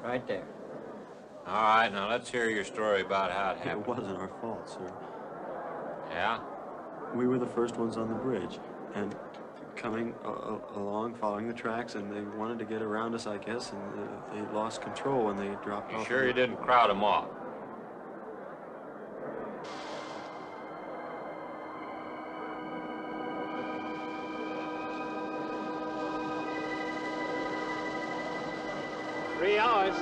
Right there. All right, now let's hear your story about how it happened. It wasn't our fault, sir. Yeah? We were the first ones on the bridge, and coming along, following the tracks, and they wanted to get around us, I guess, and they lost control when they dropped off. You sure you didn't crowd them off? Three hours.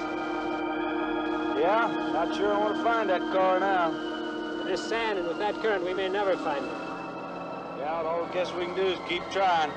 Yeah, not sure I want to find that car now. There's sand, and with that current, we may never find it. Yeah, all I guess we can do is keep trying.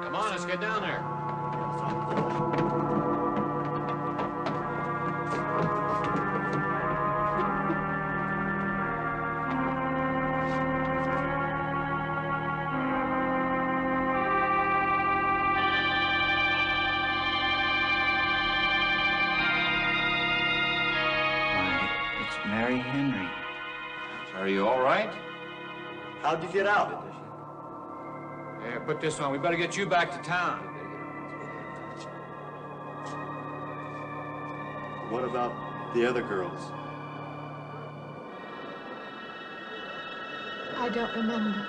Come on, let's get down there. Why, it's Mary Henry. Are you all right? How'd you get out? Here, put this on. We better get you back to town. What about the other girls? I don't remember.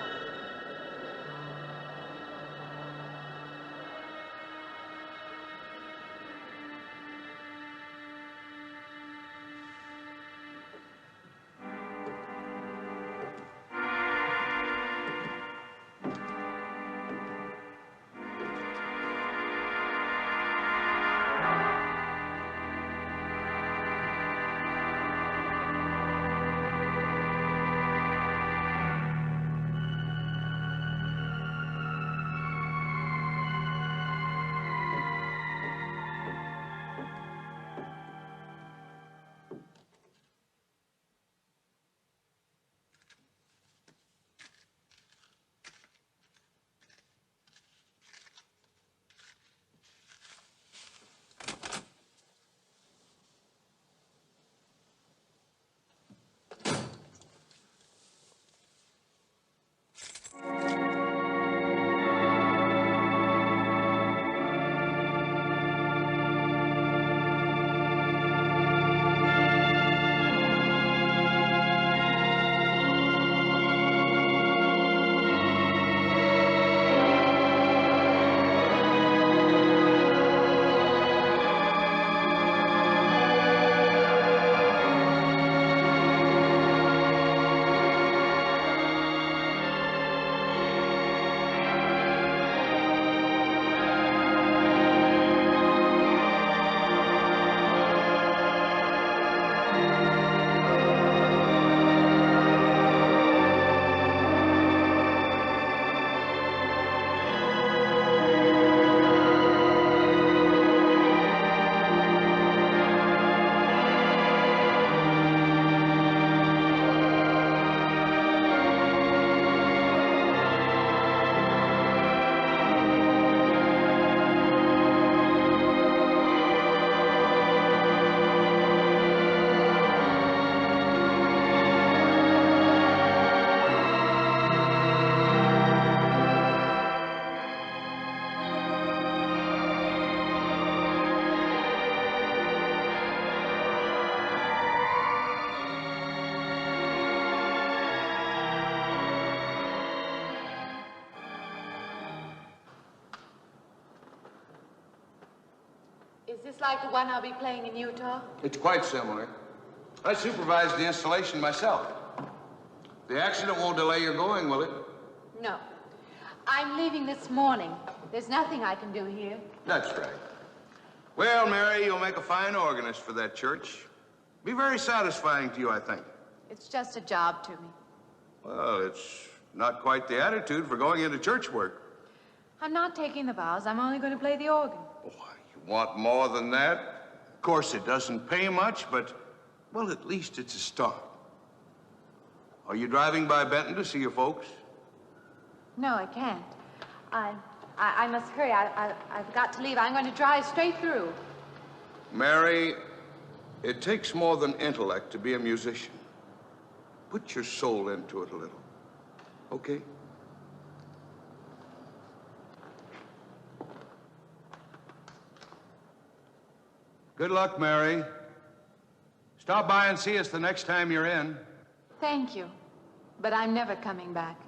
Is this like the one I'll be playing in Utah? It's quite similar. I supervised the installation myself. The accident won't delay your going, will it? No. I'm leaving this morning. There's nothing I can do here. That's right. Well, Mary, you'll make a fine organist for that church. Be very satisfying to you, I think. It's just a job to me. Well, it's not quite the attitude for going into church work. I'm not taking the vows. I'm only going to play the organ. Oh, you want more than that? Of course, it doesn't pay much, but Well, at least it's a start. Are you driving by Benton to see your folks? No, I can't. I must hurry. I've got to leave. I'm going to drive straight through. Mary, it takes more than intellect to be a musician. Put your soul into it a little, okay? Good luck, Mary. Stop by and see us the next time you're in. Thank you, but I'm never coming back.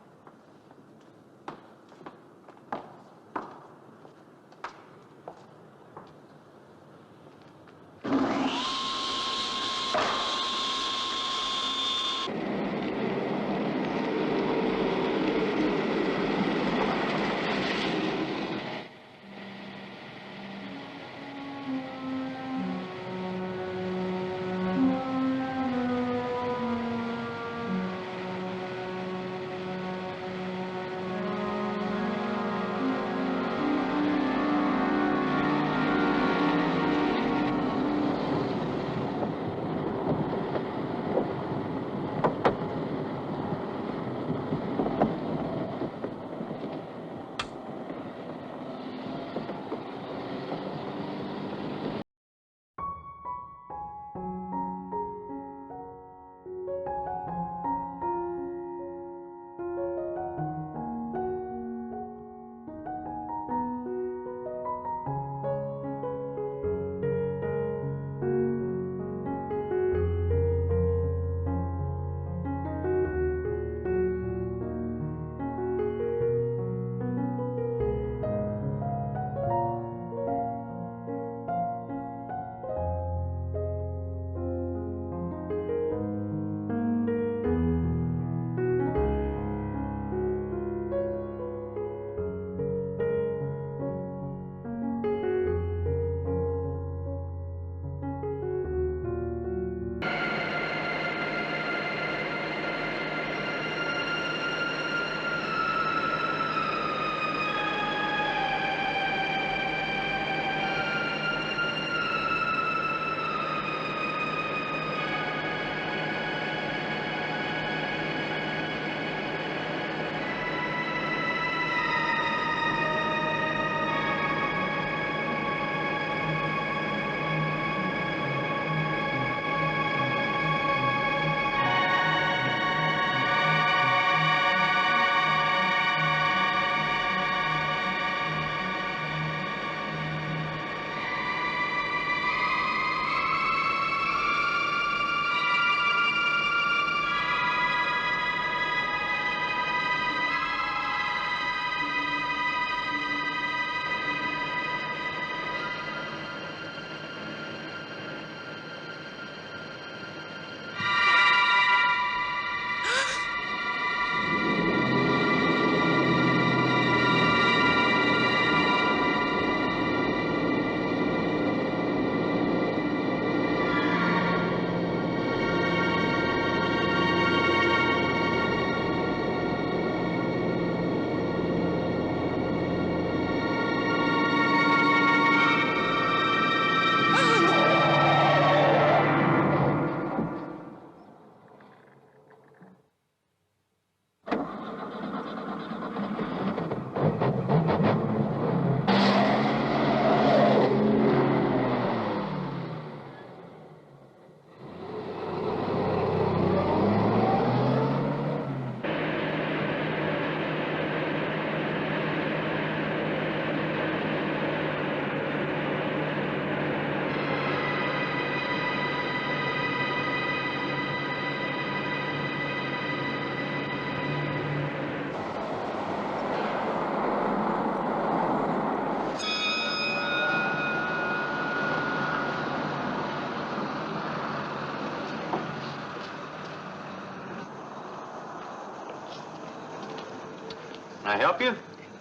Can I help you?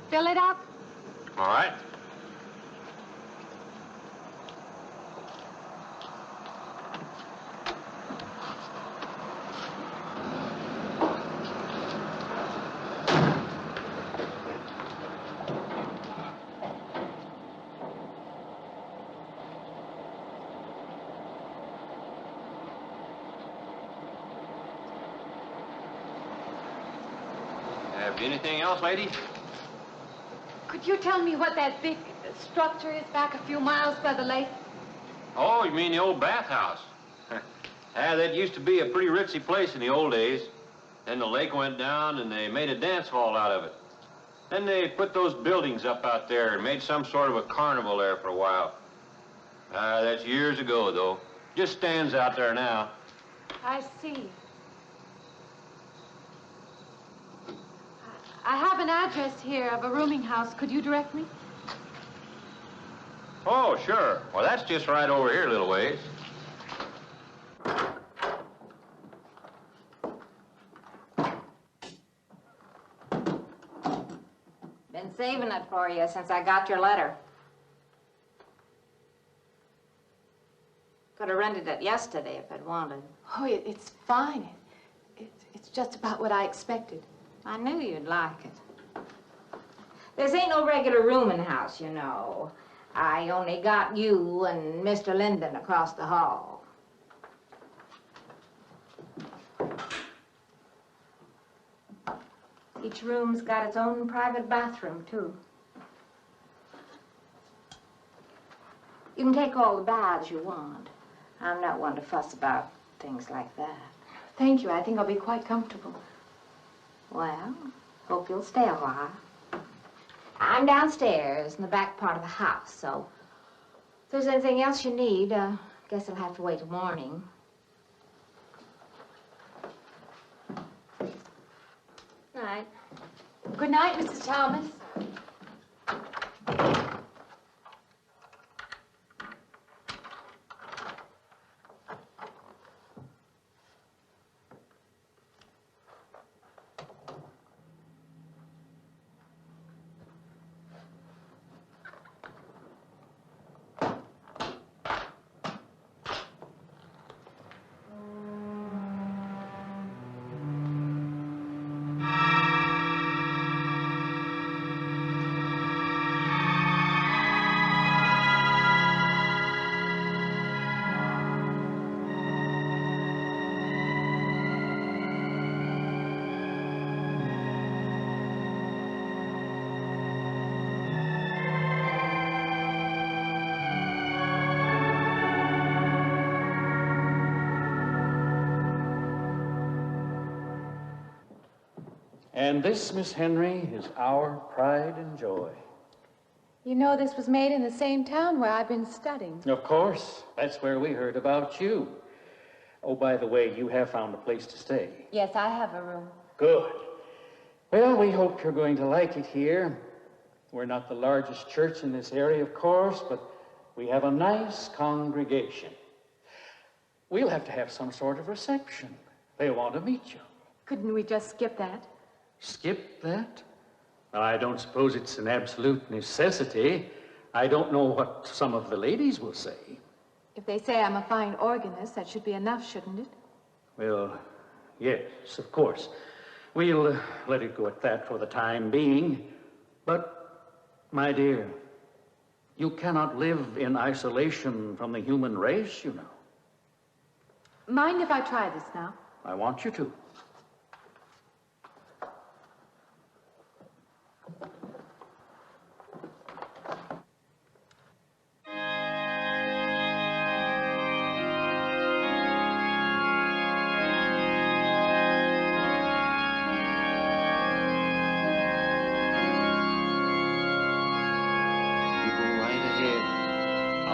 Fill it up. All right. Anything else, lady? Could you tell me what that big structure is back a few miles by the lake? Oh, you mean the old bathhouse? That used to be a pretty ritzy place in the old days. Then the lake went down and they made a dance hall out of it. Then they put those buildings up out there and made some sort of a carnival there for a while. That's years ago, though. Just stands out there now. I see. I have an address here of a rooming house. Could you direct me? Oh, sure. Well, that's just right over here a little ways. Been saving it for you since I got your letter. Could have rented it yesterday if I'd wanted. Oh, it's fine. It's just about what I expected. I knew you'd like it. This ain't no regular rooming house, you know. I only got you and Mr. Linden across the hall. Each room's got its own private bathroom, too. You can take all the baths you want. I'm not one to fuss about things like that. Thank you. I think I'll be quite comfortable. Well, hope you'll stay a while. I'm downstairs in the back part of the house, so if there's anything else you need, guess I'll have to wait till morning. Night. Good night, Mrs. Thomas. And this, Miss Henry, is our pride and joy. You know this was made in the same town where I've been studying. Of course. That's where we heard about you. Oh, by the way, you have found a place to stay. Yes, I have a room. Good. Well, we hope you're going to like it here. We're not the largest church in this area, of course, but we have a nice congregation. We'll have to have some sort of reception. They'll want to meet you. Couldn't we just skip that? Skip that? Well, I don't suppose it's an absolute necessity. I don't know what some of the ladies will say. If they say I'm a fine organist, that should be enough, shouldn't it? Well, yes, of course. We'll let it go at that for the time being. But, my dear, you cannot live in isolation from the human race, you know. Mind if I try this now? I want you to.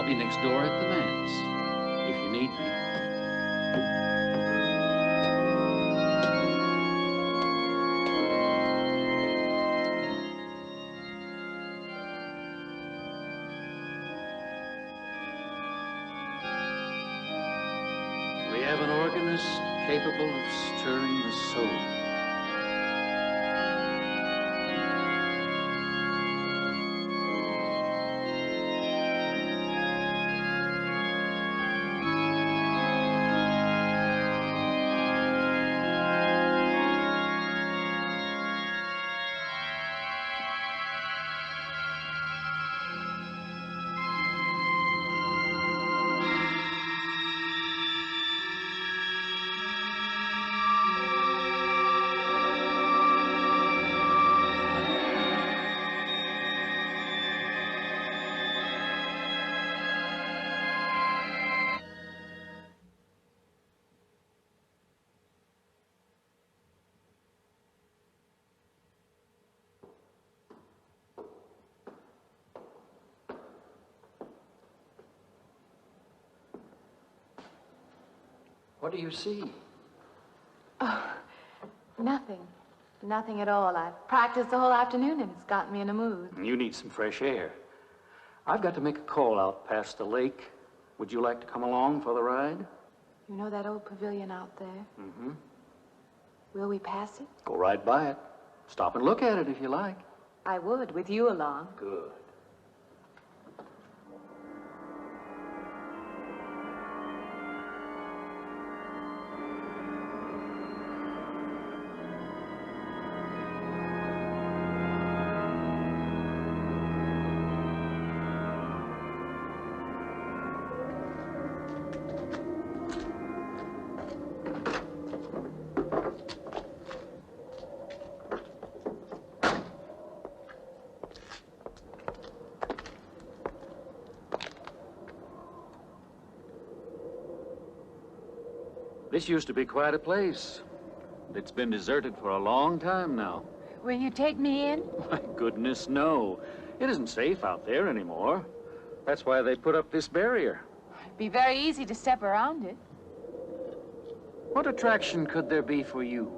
Next door at the manse, if you need me. We have an organist capable of stirring the soul. What do you see? Oh, nothing. Nothing at all. I've practiced the whole afternoon and it's gotten me in a mood. You need some fresh air. I've got to make a call out past the lake. Would you like to come along for the ride? You know that old pavilion out there? Mm-hmm. Will we pass it? Go right by it. Stop and look at it if you like. I would, with you along. Good. This used to be quite a place. It's been deserted for a long time now. Will you take me in? My goodness, no. It isn't safe out there anymore. That's why they put up this barrier. It'd be very easy to step around it. What attraction could there be for you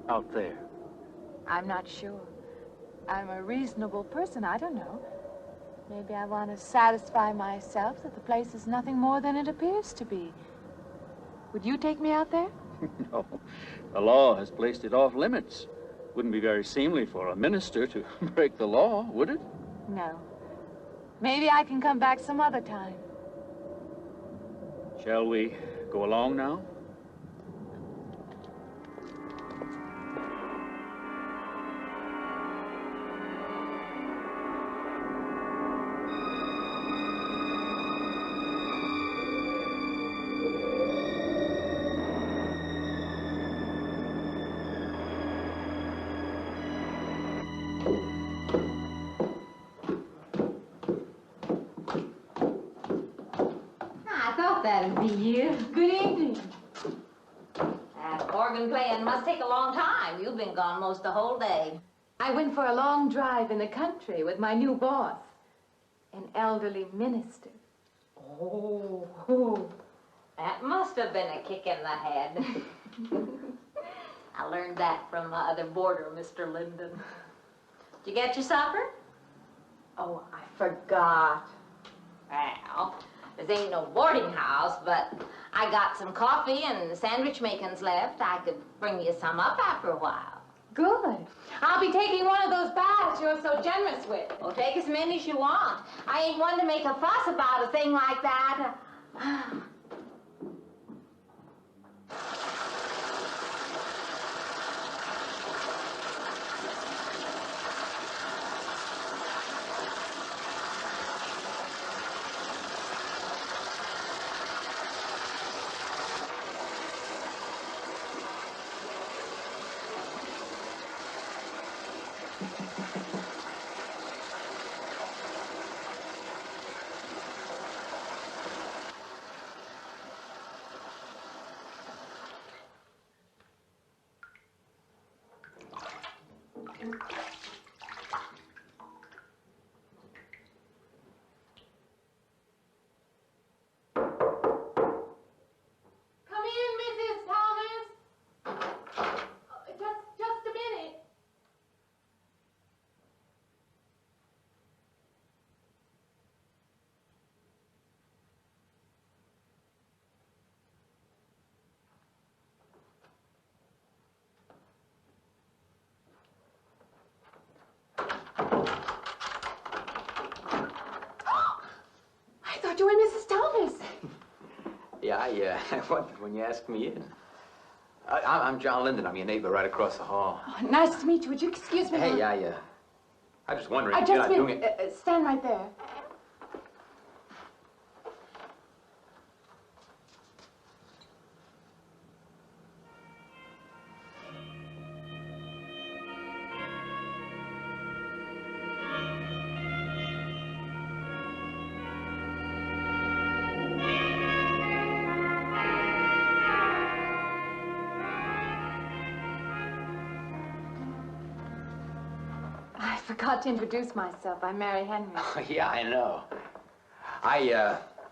out there? I'm not sure. I'm a reasonable person. I don't know. Maybe I want to satisfy myself that the place is nothing more than it appears to be. Would you take me out there? No. The law has placed it off limits. Wouldn't be very seemly for a minister to break the law, would it? No. Maybe I can come back some other time. Shall we go along now? That'd be you. Good evening. That organ playing must take a long time. You've been gone most the whole day. I went for a long drive in the country with my new boss, an elderly minister. Oh, that must have been a kick in the head. I learned that from my other boarder, Mr. Linden. Did you get your supper? Oh, I forgot. Well, this ain't no boarding house, but I got some coffee and sandwich makings left. I could bring you some up after a while. Good. I'll be taking one of those baths you're so generous with. Well, take as many as you want. I ain't one to make a fuss about a thing like that. You and Mrs. Thomas. Yeah, I wondered when you asked me in. I'm John Linden. I'm your neighbor right across the hall. Oh, nice to meet you. Would you excuse me? Hey, I was just wondering if you're not doing it. Stand right there. I forgot to introduce myself. I'm Mary Henry. Oh, yeah, I know. I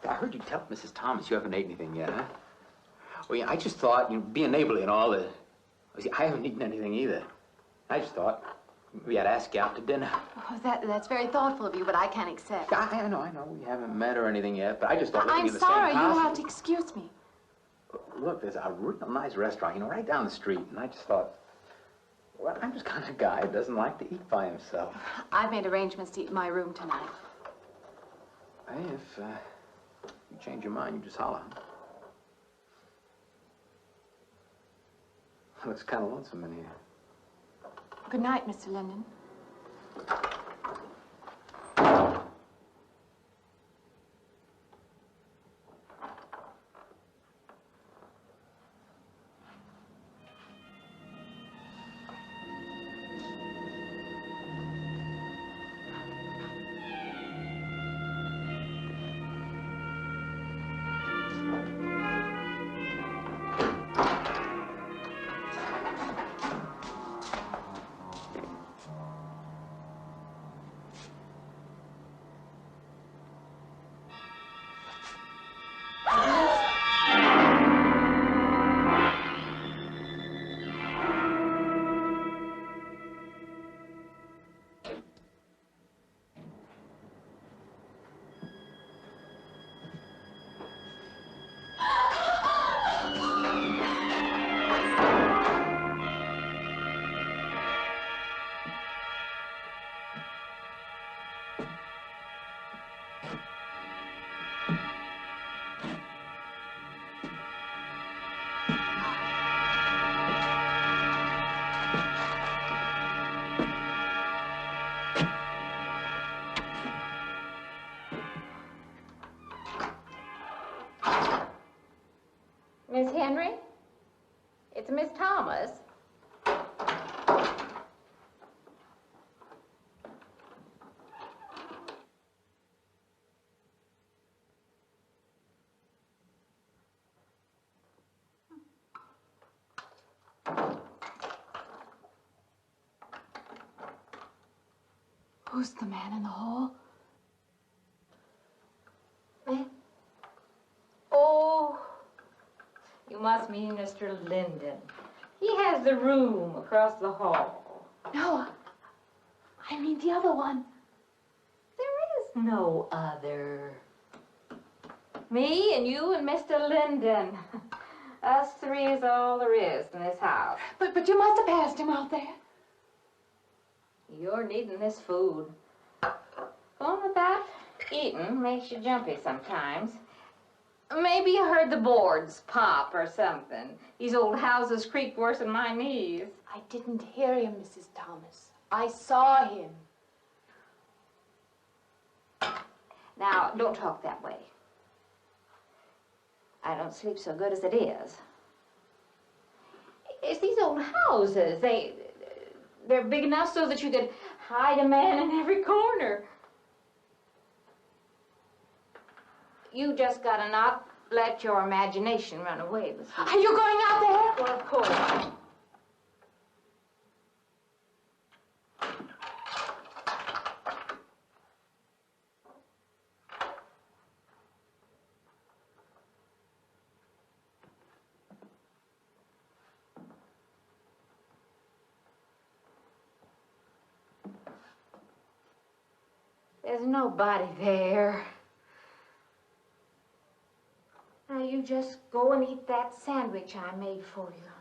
heard you tell Mrs. Thomas you haven't ate anything yet, huh? Well, yeah, I just thought, you know, being neighborly and all, see, I haven't eaten anything either. I just thought maybe I'd ask you out to dinner. Oh, that's very thoughtful of you, but I can't accept. I know. We haven't met or anything yet, but I just thought I'm in the sorry. same house. You'll have to excuse me. Look, there's a real nice restaurant, you know, right down the street, and I just thought, well, I'm just kind of a guy who doesn't like to eat by himself. I've made arrangements to eat in my room tonight. Hey, if you change your mind, you just holler. Looks kind of lonesome in here. Good night, Mr. Linden. Miss Henry? It's Miss Thomas. Who's the man in the hall? Eh? Oh, you must mean Mr. Linden. He has the room across the hall. No, I mean the other one. There is no other. Me and you and Mr. Linden. Us three is all there is in this house. But you must have passed him out there. You're needing this food. Going without eating makes you jumpy sometimes. Maybe you heard the boards pop or something. These old houses creak worse than my knees. I didn't hear him, Mrs. Thomas. I saw him. Now, don't talk that way. I don't sleep so good as it is. It's these old houses. They're big enough so that you could hide a man in every corner. You just gotta not let your imagination run away with you. Are you going out there? Well, of course. There's nobody there. Now you just go and eat that sandwich I made for you.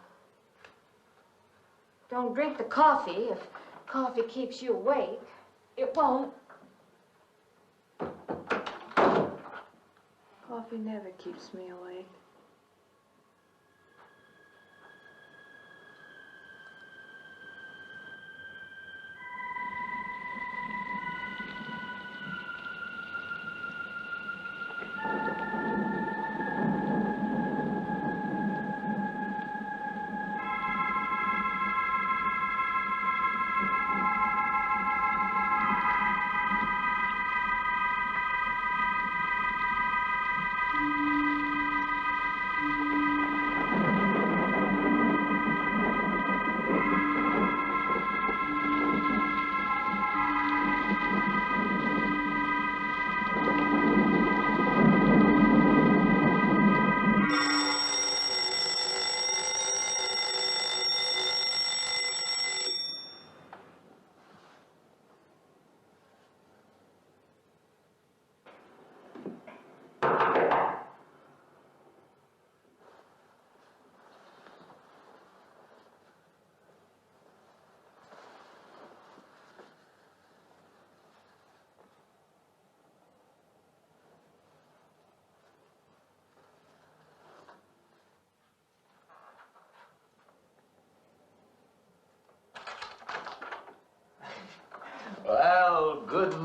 Don't drink the coffee if coffee keeps you awake. It won't. Coffee never keeps me awake.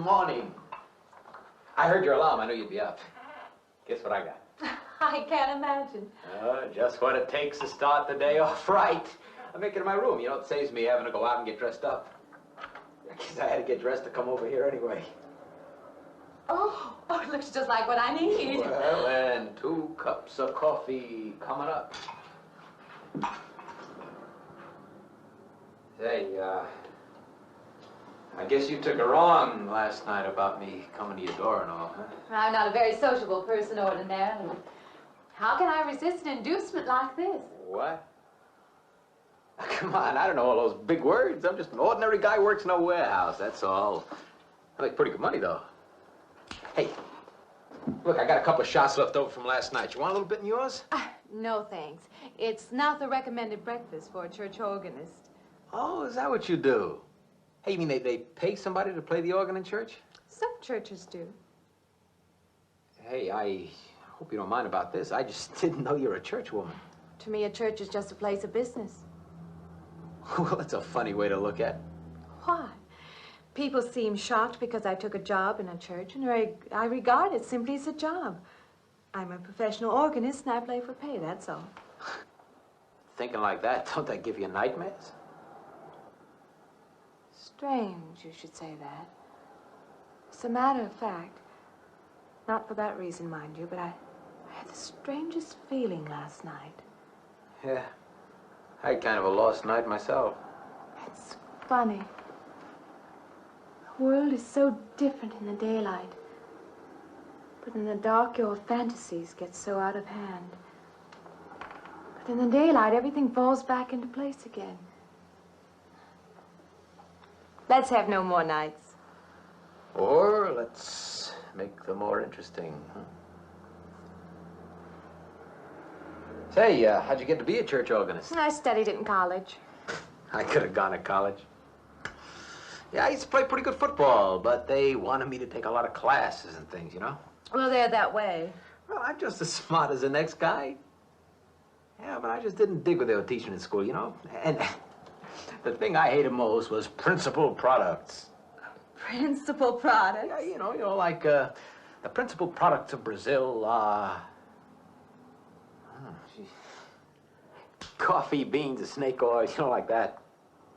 morning. I heard your alarm. I knew you'd be up. Guess what I got? I can't imagine. Just what it takes to start the day off right. I make it in my room. You know, it saves me having to go out and get dressed up. I guess I had to get dressed to come over here anyway. Oh, it looks just like what I need. Well, and 2 cups of coffee coming up. Say, I guess you took her on last night about me coming to your door and all, huh? I'm not a very sociable person ordinarily. How can I resist an inducement like this? What? Come on, I don't know all those big words. I'm just an ordinary guy who works in a warehouse, that's all. I make pretty good money, though. Hey, look, I got a couple of shots left over from last night. You want a little bit in yours? No, thanks. It's not the recommended breakfast for a church organist. Oh, is that what you do? Hey, you mean they pay somebody to play the organ in church? Some churches do. Hey, I hope you don't mind about this. I just didn't know you're a church woman. To me, a church is just a place of business. Well, that's a funny way to look at it. Why? People seem shocked because I took a job in a church, and I regard it simply as a job. I'm a professional organist, and I play for pay, that's all. Thinking like that, don't that give you nightmares? Strange you should say that. As a matter of fact, not for that reason, mind you, but I had the strangest feeling last night. Yeah, I had kind of a lost night myself. It's funny. The world is so different in the daylight. But in the dark, your fantasies get so out of hand. But in the daylight, everything falls back into place again. Let's have no more nights. Or let's make them more interesting, huh? Say, how'd you get to be a church organist? I studied it in college. I could have gone to college. Yeah, I used to play pretty good football, but they wanted me to take a lot of classes and things, you know? Well, they're that way. Well, I'm just as smart as the next guy. Yeah, but I just didn't dig what they were teaching in school, you know? And the thing I hated most was principal products. Principal products? Yeah, you know, like the principal products of Brazil are... coffee, beans, and snake oil, you know, like that.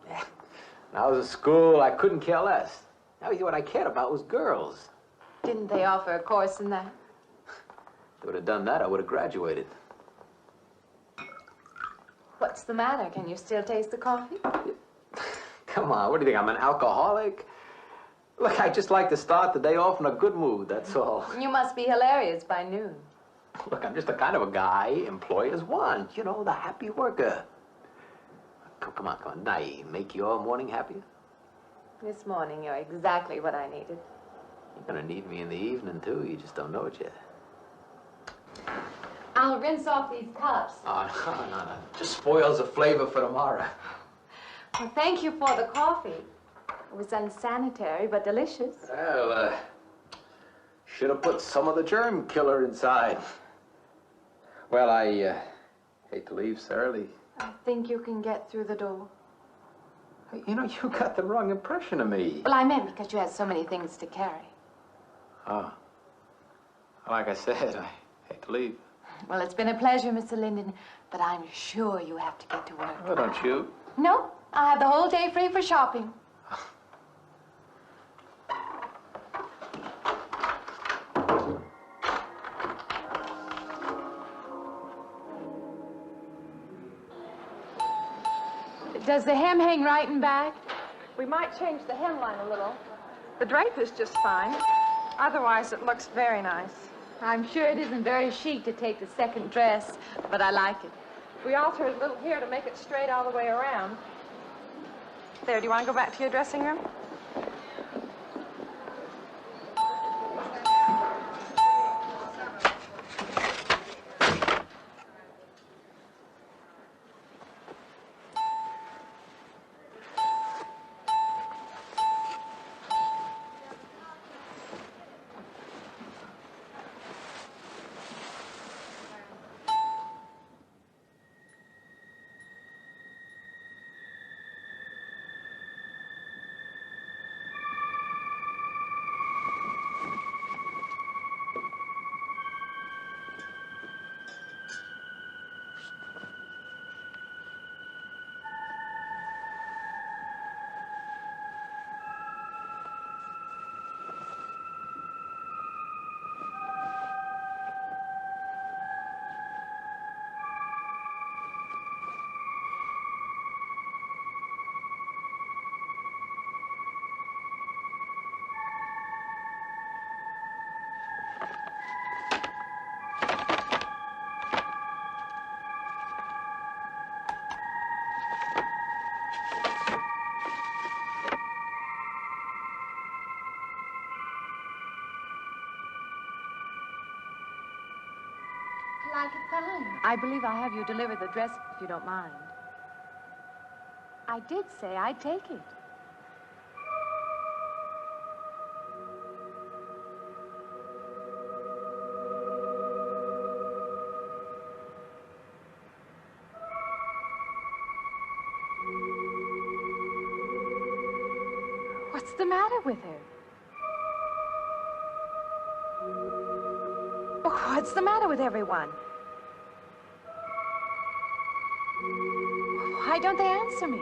Yeah. When I was at school, I couldn't care less. Now, what I cared about was girls. Didn't they offer a course in that? If they would have done that, I would have graduated. What's the matter? Can you still taste the coffee? Come on, what do you think, I'm an alcoholic? Look, I just like to start the day off in a good mood, that's all. You must be hilarious by noon. Look, I'm just the kind of a guy employers want, you know, the happy worker. Come on, now you make your morning happier? This morning, you're exactly what I needed. You're gonna need me in the evening, too. You just don't know it yet. I'll rinse off these cups. Oh, no. Just spoils the flavor for tomorrow. Well, thank you for the coffee. It was unsanitary, but delicious. Well, should have put some of the germ killer inside. Well, I hate to leave so early. I think you can get through the door. You know, you got the wrong impression of me. Well, I meant because you had so many things to carry. Oh. Like I said, I hate to leave. Well, it's been a pleasure, Mr. Linden, but I'm sure you have to get to work. Oh, don't you? No, I have the whole day free for shopping. Does the hem hang right and back? We might change the hemline a little. The drape is just fine. Otherwise, it looks very nice. I'm sure it isn't very chic to take the second dress, but I like it. We altered a little here to make it straight all the way around. There, do you want to go back to your dressing room? I believe I'll have you deliver the dress if you don't mind. I did say I'd take it. What's the matter with her? What's the matter with everyone? Why don't they answer me?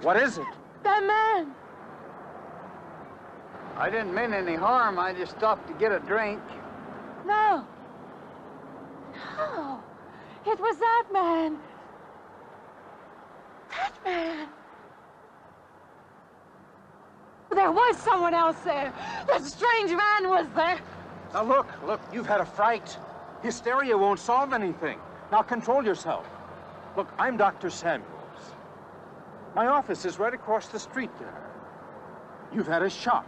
What is it? That man. I didn't mean any harm. I just stopped to get a drink. No. No. It was that man. That man. There was someone else there. That strange man was there. Now look, you've had a fright. Hysteria won't solve anything. Now control yourself. Look, I'm Dr. Samuels. My office is right across the street there. You've had a shock.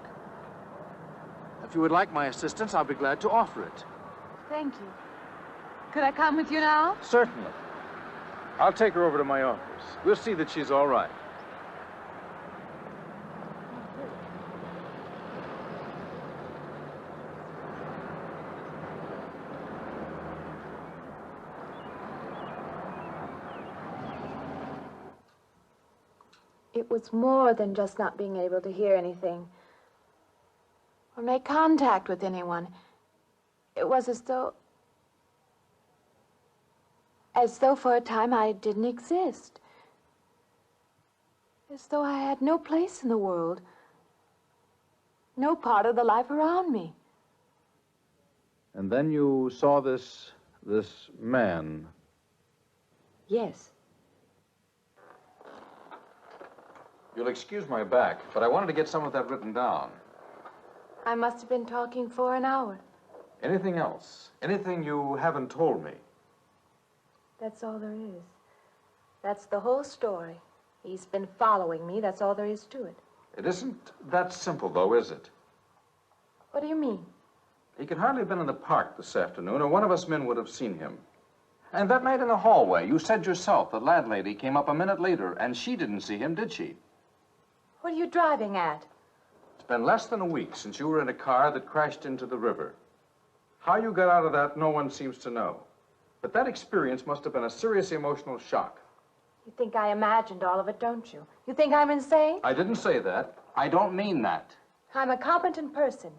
If you would like my assistance, I'll be glad to offer it. Thank you. Could I come with you now? Certainly. I'll take her over to my office. We'll see that she's all right. It was more than just not being able to hear anything or make contact with anyone. It was as though for a time I didn't exist. As though I had no place in the world, no part of the life around me. And then you saw this man. Yes. You'll excuse my back, but I wanted to get some of that written down. I must have been talking for an hour. Anything else? Anything you haven't told me? That's all there is. That's the whole story. He's been following me. That's all there is to it. It isn't that simple, though, is it? What do you mean? He could hardly have been in the park this afternoon, or one of us men would have seen him. And that night in the hallway, you said yourself the landlady came up a minute later, and she didn't see him, did she? What are you driving at? It's been less than a week since you were in a car that crashed into the river. How you got out of that, no one seems to know. But that experience must have been a serious emotional shock. You think I imagined all of it, don't you? You think I'm insane? I didn't say that. I don't mean that. I'm a competent person.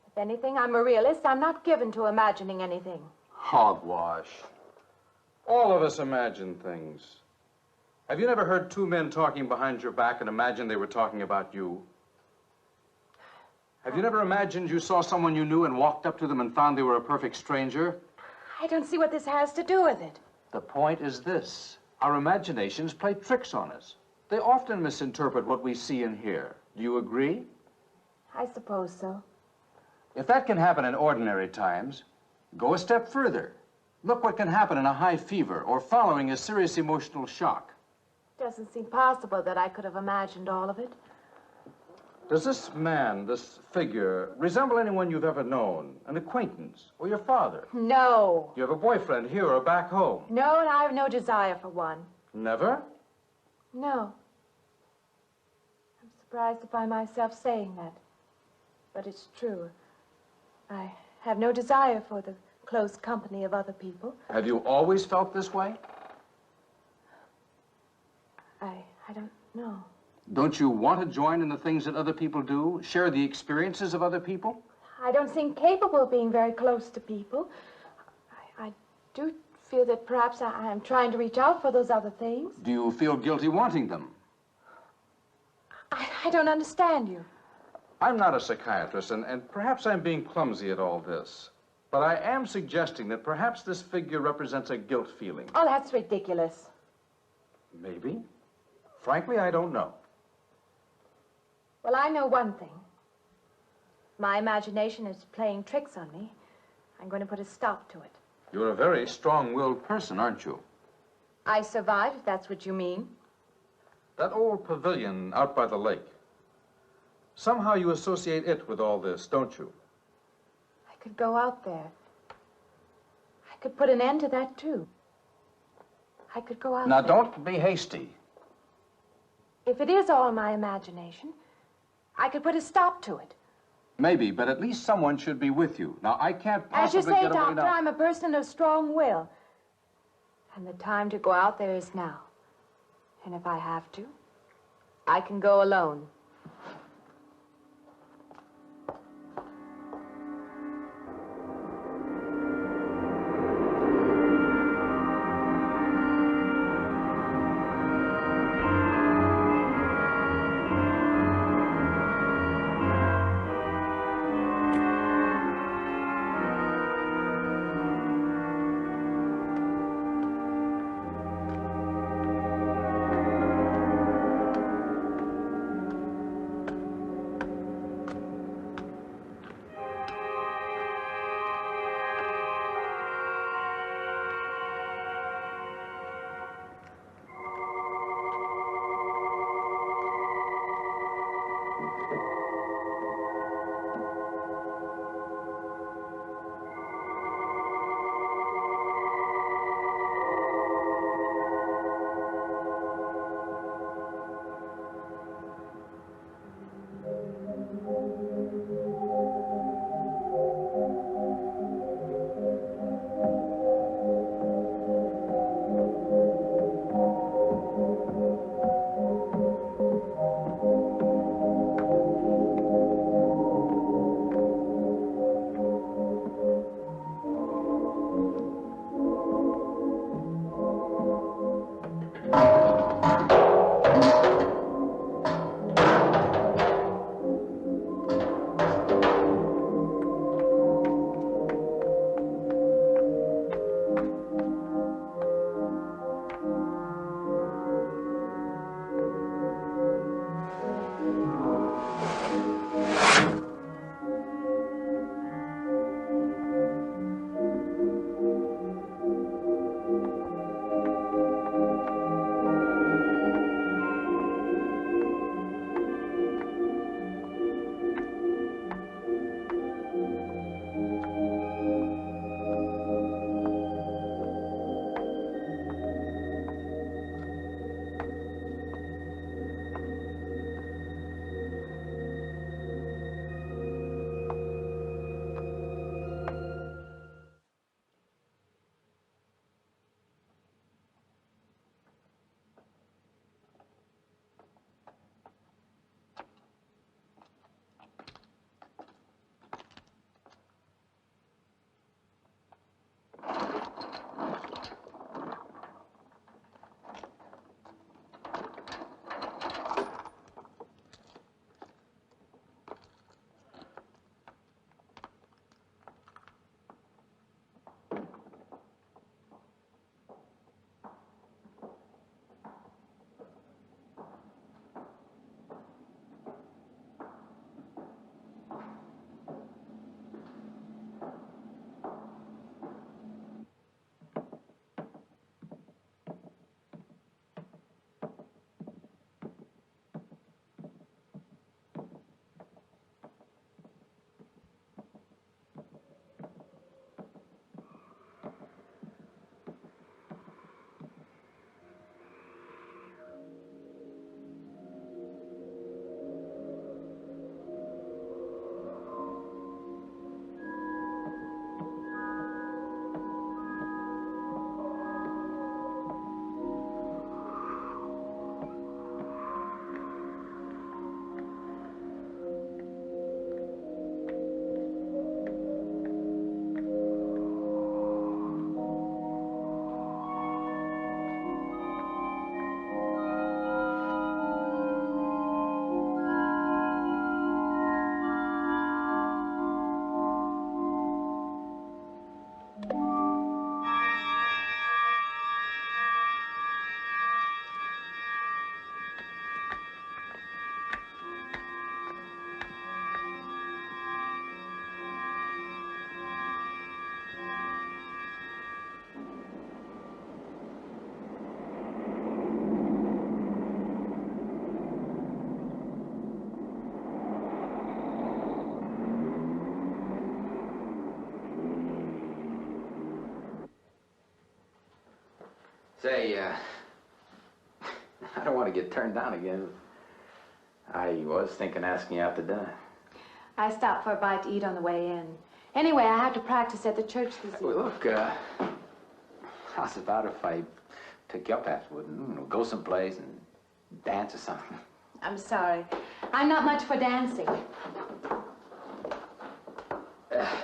If anything, I'm a realist. I'm not given to imagining anything. Hogwash. All of us imagine things. Have you never heard two men talking behind your back and imagined they were talking about you? Have you never imagined you saw someone you knew and walked up to them and found they were a perfect stranger? I don't see what this has to do with it. The point is this. Our imaginations play tricks on us. They often misinterpret what we see and hear. Do you agree? I suppose so. If that can happen in ordinary times, go a step further. Look what can happen in a high fever or following a serious emotional shock. Doesn't seem possible that I could have imagined all of it. Does this man, this figure, resemble anyone you've ever known? An acquaintance? Or your father? No. You have a boyfriend here or back home? No, and I have no desire for one. Never? No. I'm surprised to find myself saying that. But it's true. I have no desire for the close company of other people. Have you always felt this way? I don't know. Don't you want to join in the things that other people do? Share the experiences of other people? I don't seem capable of being very close to people. I do feel that perhaps I am trying to reach out for those other things. Do you feel guilty wanting them? I don't understand you. I'm not a psychiatrist, and perhaps I'm being clumsy at all this. But I am suggesting that perhaps this figure represents a guilt feeling. Oh, that's ridiculous. Maybe. Frankly, I don't know. Well, I know one thing. My imagination is playing tricks on me. I'm going to put a stop to it. You're a very strong-willed person, aren't you? I survived, if that's what you mean. That old pavilion out by the lake. Somehow you associate it with all this, don't you? I could go out there. I could put an end to that, too. I could go out Now, there. don't be hasty. If it is all my imagination, I could put a stop to it. Maybe, but at least someone should be with you. Now, I can't As you possibly say, get away Doctor, now. I'm a person of strong will. And the time to go out there is now. And if I have to, I can go alone. Say, I don't want to get turned down again. I was thinking asking you out to dinner. I stopped for a bite to eat on the way in. Anyway, I have to practice at the church this evening. Well, look, how's about if I took you up afterward and go someplace and dance or something? I'm sorry. I'm not much for dancing.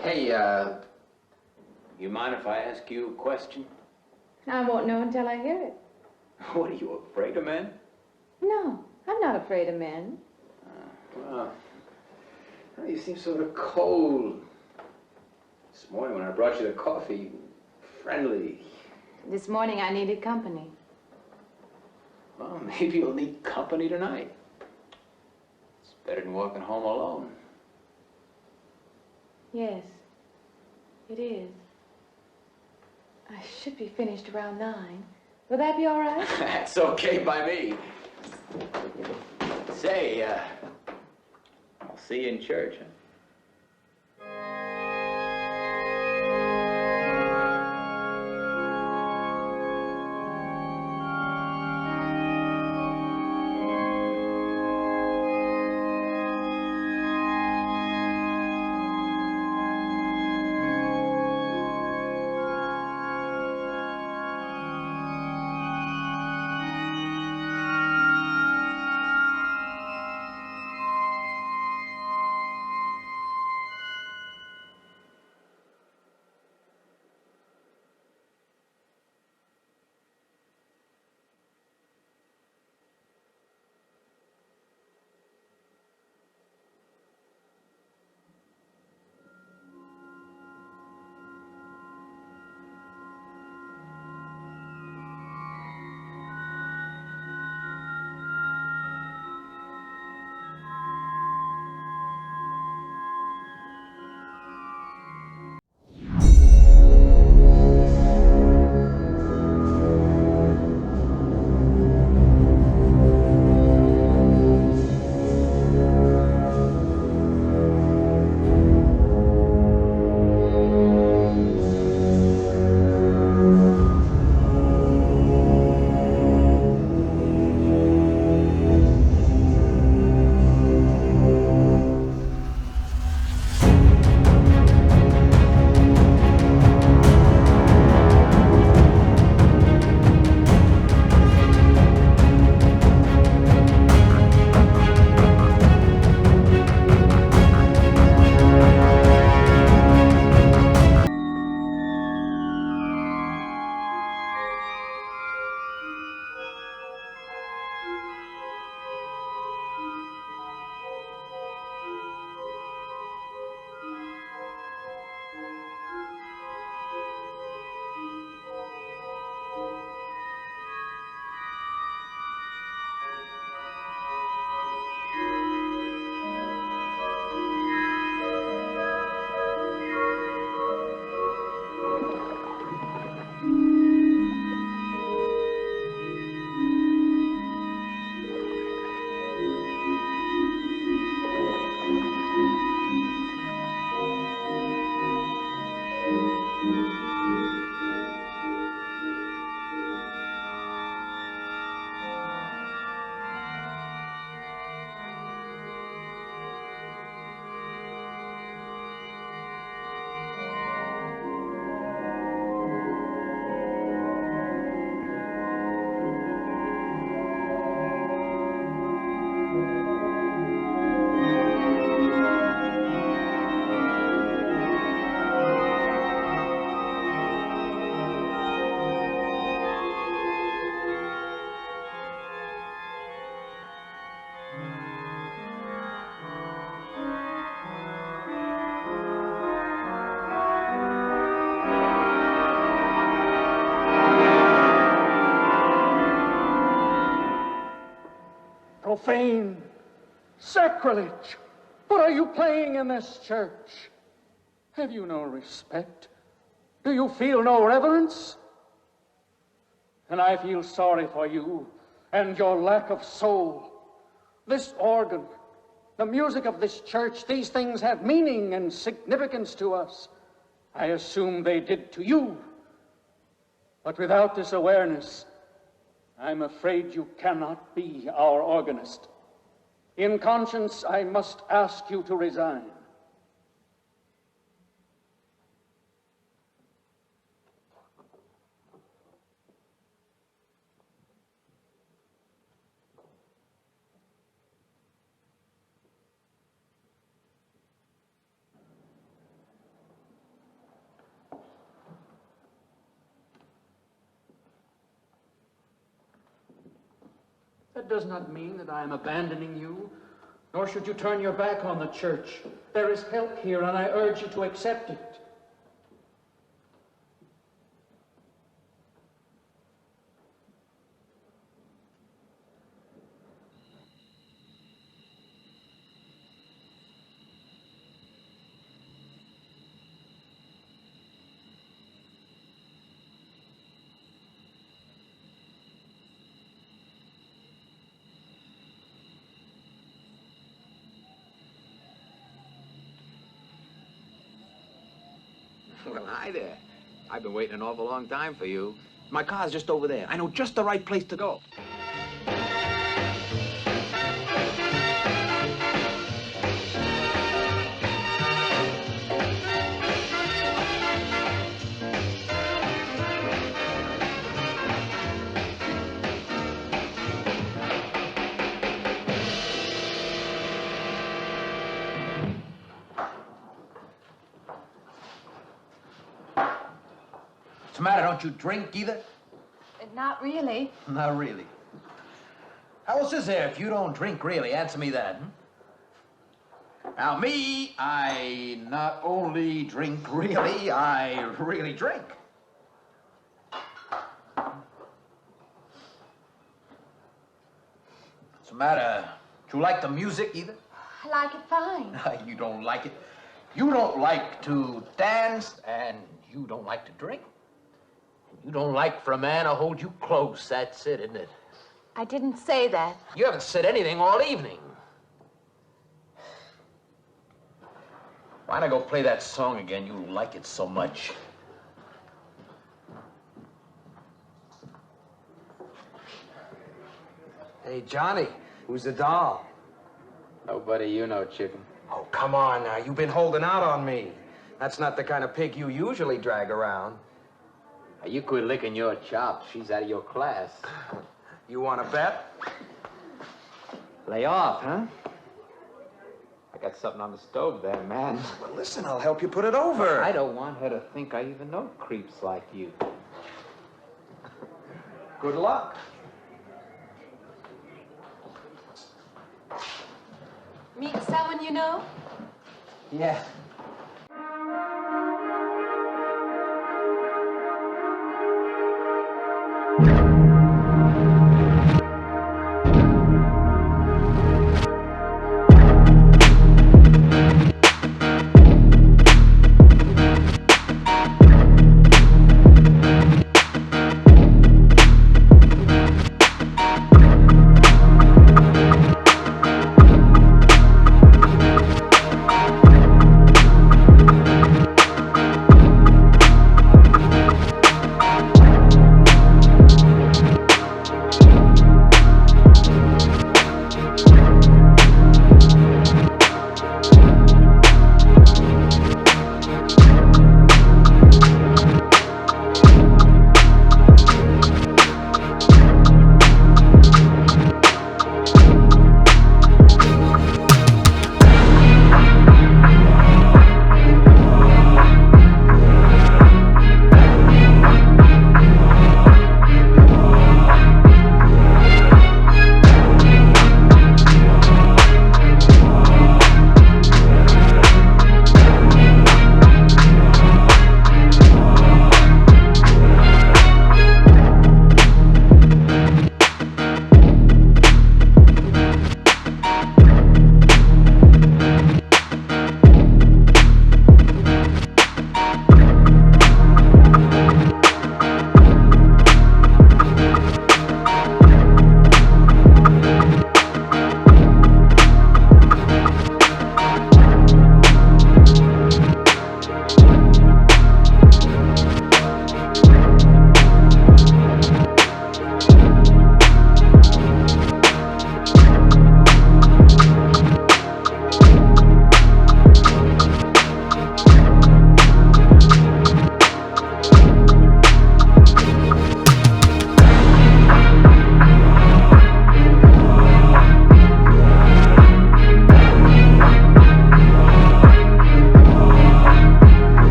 Hey, you mind if I ask you a question? I won't know until I hear it. What, are you afraid of men? No, I'm not afraid of men. Well, you seem sort of cold. This morning when I brought you the coffee, friendly. This morning I needed company. Well, maybe you'll need company tonight. It's better than walking home alone. Yes, it is. I should be finished around 9. Will that be all right? That's okay by me. Say, I'll see you in church, huh? Profane, sacrilege. What are you playing in this church? Have you no respect? Do you feel no reverence? And I feel sorry for you and your lack of soul. This organ, the music of this church, these things have meaning and significance to us. I assume they did to you. But without this awareness, I'm afraid you cannot be our organist. In conscience, I must ask you to resign. That does not mean that I am abandoning you, nor should you turn your back on the church. There is help here, and I urge you to accept it. Well, hi there. I've been waiting an awful long time for you. My car's just over there. I know just the right place to go. What's the matter? Don't you drink either? Not really. Not really. How else is there if you don't drink really? Answer me that. Now, me, I not only drink really, I really drink. What's the matter? Do you like the music either? I like it fine. You don't like it. You don't like to dance, and you don't like to drink. You don't like for a man to hold you close. That's it, isn't it? I didn't say that. You haven't said anything all evening. Why not go play that song again? You like it so much. Hey, Johnny, who's the doll? Nobody you know, chicken. Oh, come on now. You've been holding out on me. That's not the kind of pig you usually drag around. You quit licking your chops. She's out of your class. You want to bet? Lay off, huh? I got something on the stove there, man. Well, listen, I'll help you put it over. I don't want her to think I even know creeps like you. Good luck. Meet someone you know? Yeah.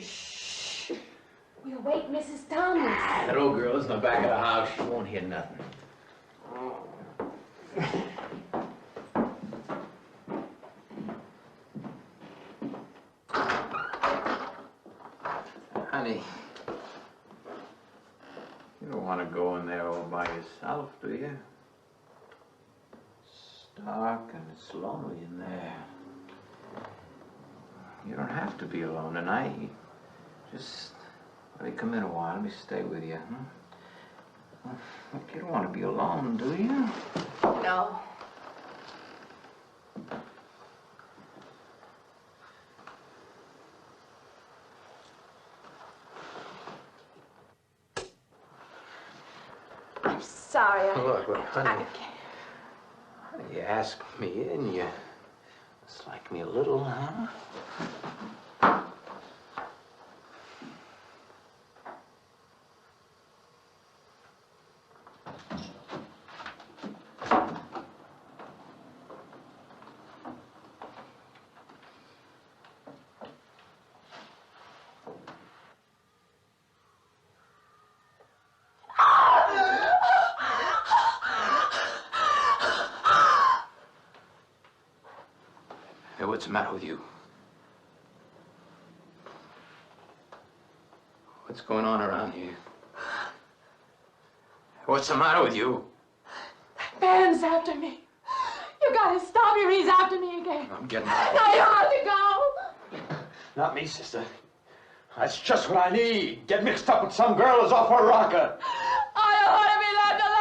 Shh. We'll wake Mrs. Thomas. That old girl is in the back of the house. She won't hear nothing. Honey, you don't want to go in there all by yourself, do you? It's dark and it's lonely in there. You don't have to be alone tonight. Just let me come in a while. Let me stay with you. Look, you don't want to be alone, do you? No. I'm sorry. Look, honey. You asked me in, you dislike me a little, huh? Hey, what's the matter with you? What's going on around here? What's the matter with you? Man's after me. You gotta stop him. He's after me again. I'm getting out. No, you have to go. Not me, sister. That's just what I need. Get mixed up with some girl who's off her rocker. I don't want to be left alone.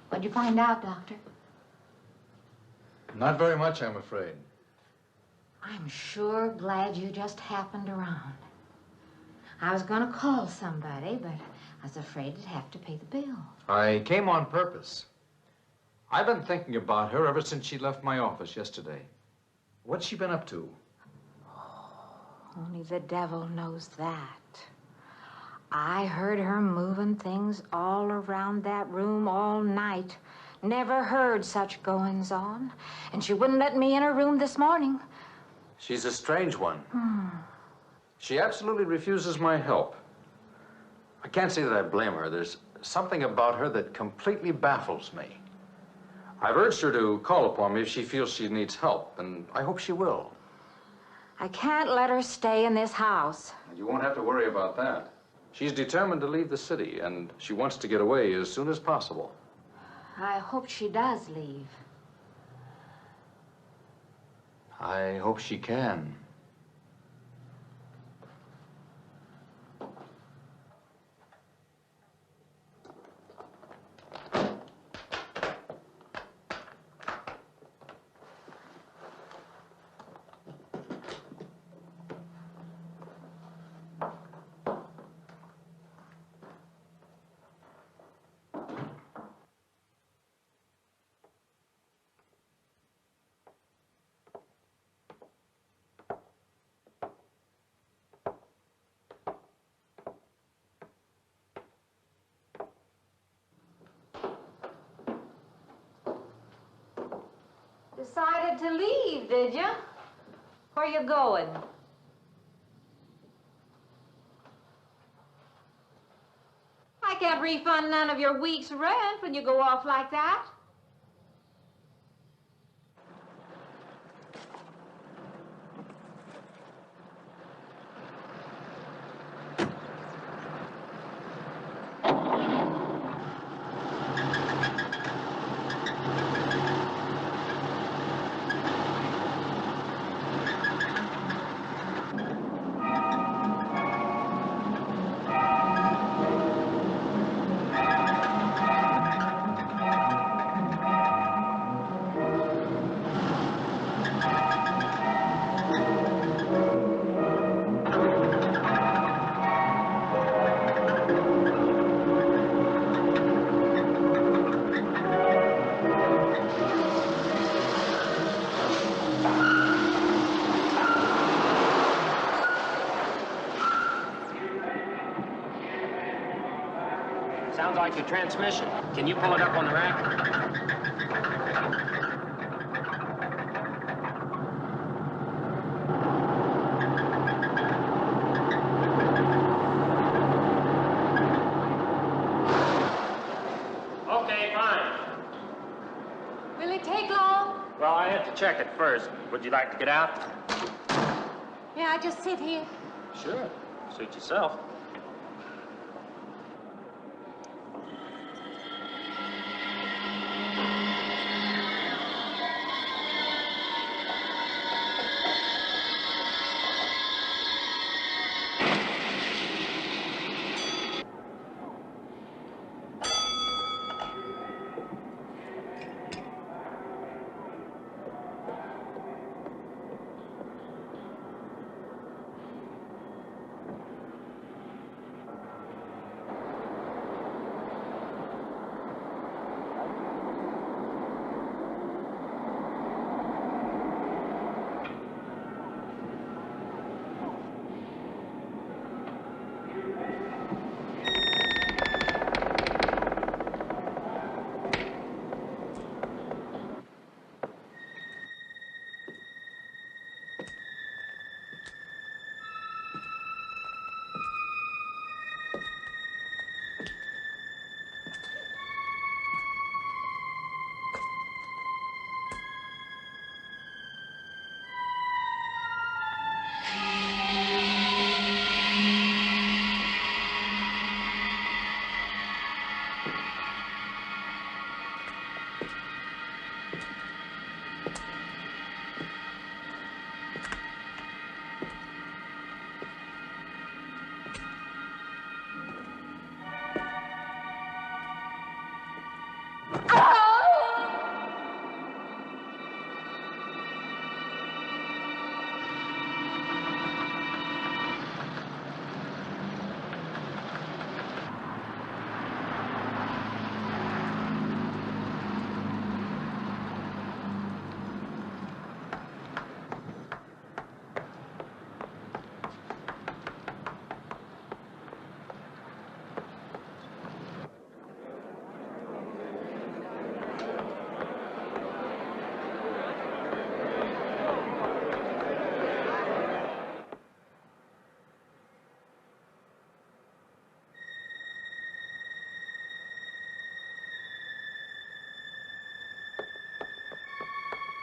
What'd you find out, Doctor? Not very much, I'm afraid. I'm sure glad you just happened around. I was going to call somebody, but I was afraid I'd have to pay the bill. I came on purpose. I've been thinking about her ever since she left my office yesterday. What's she been up to? Only the devil knows that. I heard her moving things all around that room all night. Never heard such goings on. And she wouldn't let me in her room this morning. She's a strange one. She absolutely refuses my help. I can't say that I blame her. There's something about her that completely baffles me. I've urged her to call upon me if she feels she needs help, and I hope she will. I can't let her stay in this house. You won't have to worry about that. She's determined to leave the city, and she wants to get away as soon as possible. I hope she does leave. I hope she can. Decided to leave, did you? Where you going? I can't refund none of your week's rent when you go off like that. Sounds like your transmission. Can you pull it up on the rack? Okay, fine. Will it take long? Well, I have to check it first. Would you like to get out? May I just sit here? Sure. Suit yourself.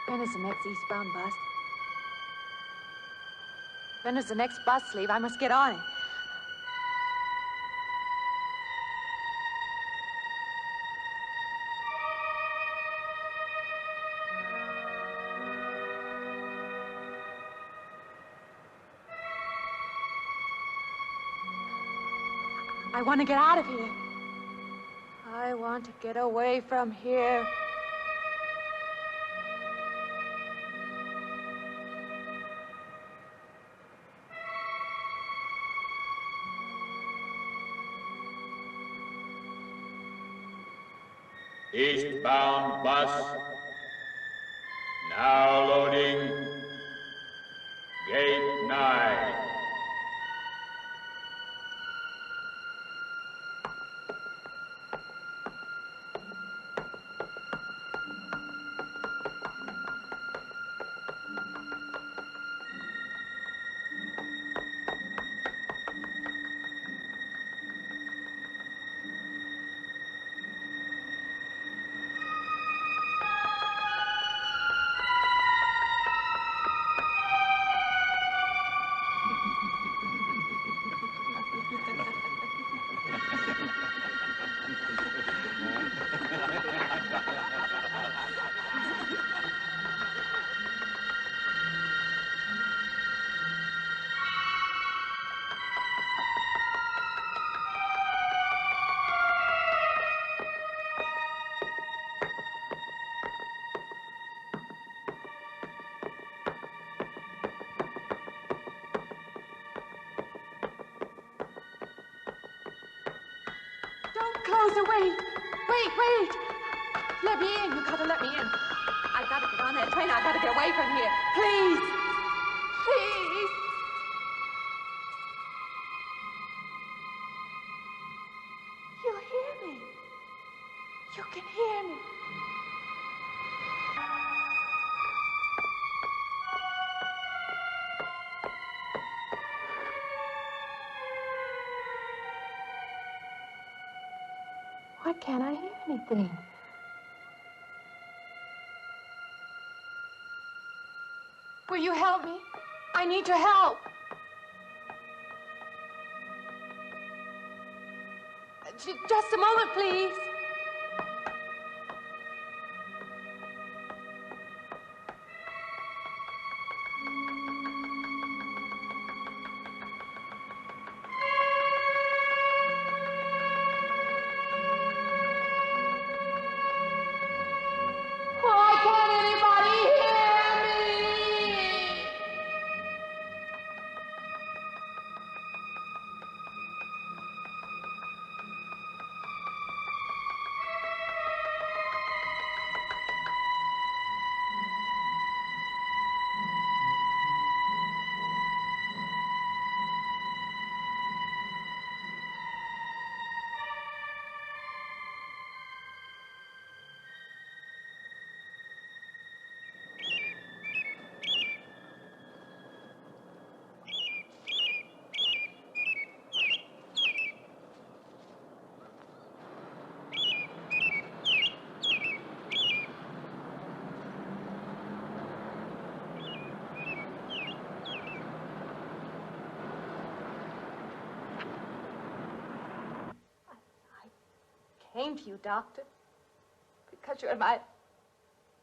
When is the next eastbound bus? When does the next bus leave? I must get on it. I want to get out of here. I want to get away from here. Eastbound bus, now loading, gate 9. Close the wait. Wait. Let me in. You gotta let me in. I gotta get on that train. I gotta get away from here. Please. Please. You hear me? You can hear me. Why can't I hear anything? Will you help me? I need your help. Just a moment, please. Why can't anybody hear me? Came to you, Doctor, because you're my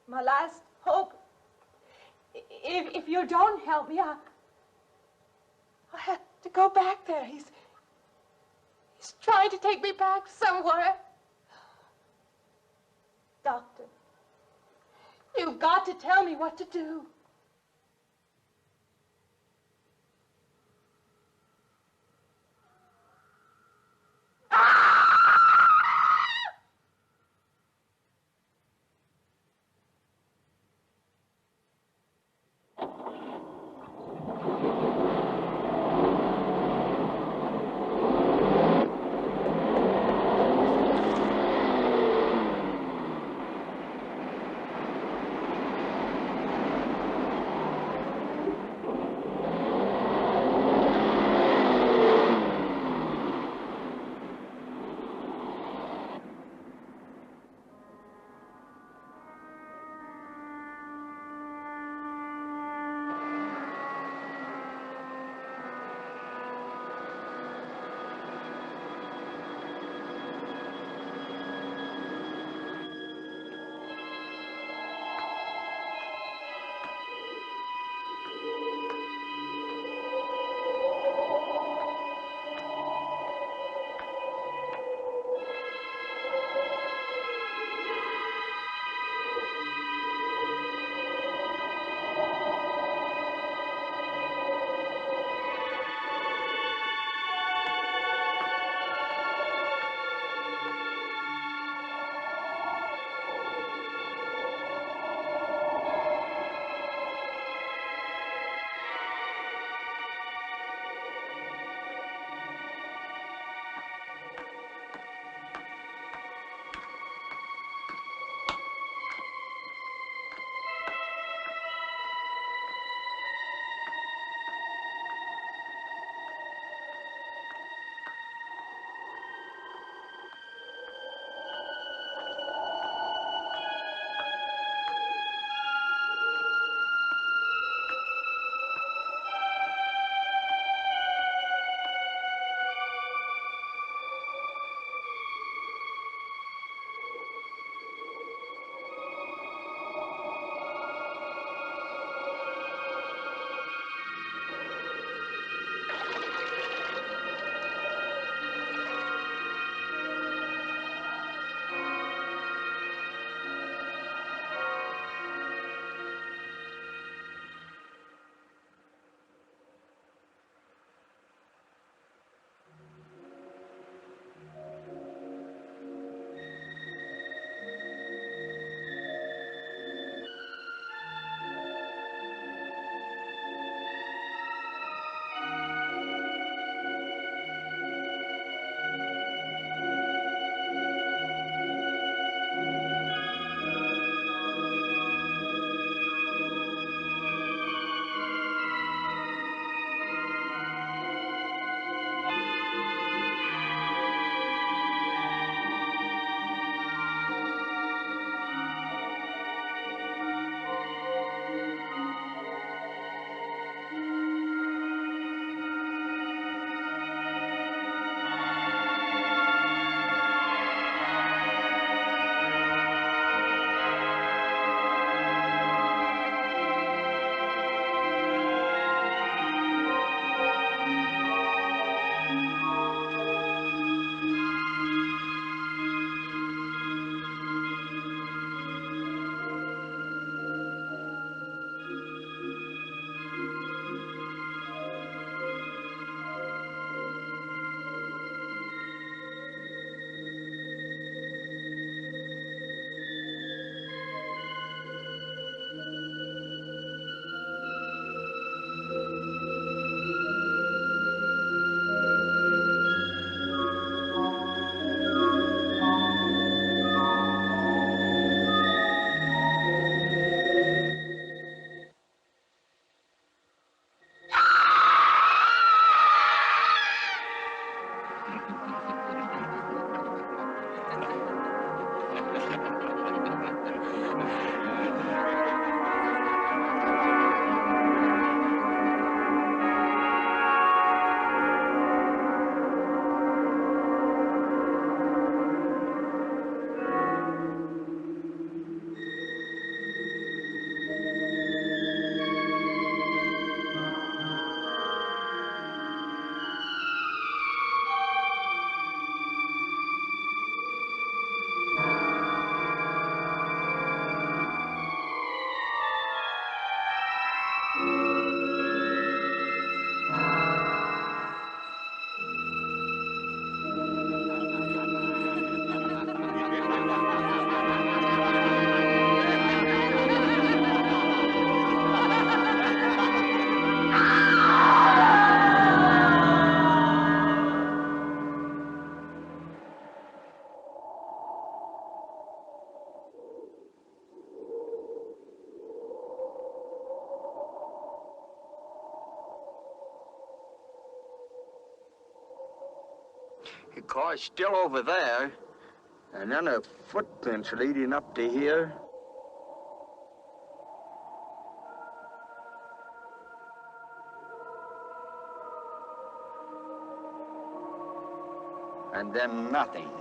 last hope. If you don't help me, I have to go back there. He's trying to take me back somewhere. Doctor, you've got to tell me what to do. The car's still over there, and then the footprints leading up to here. And then nothing.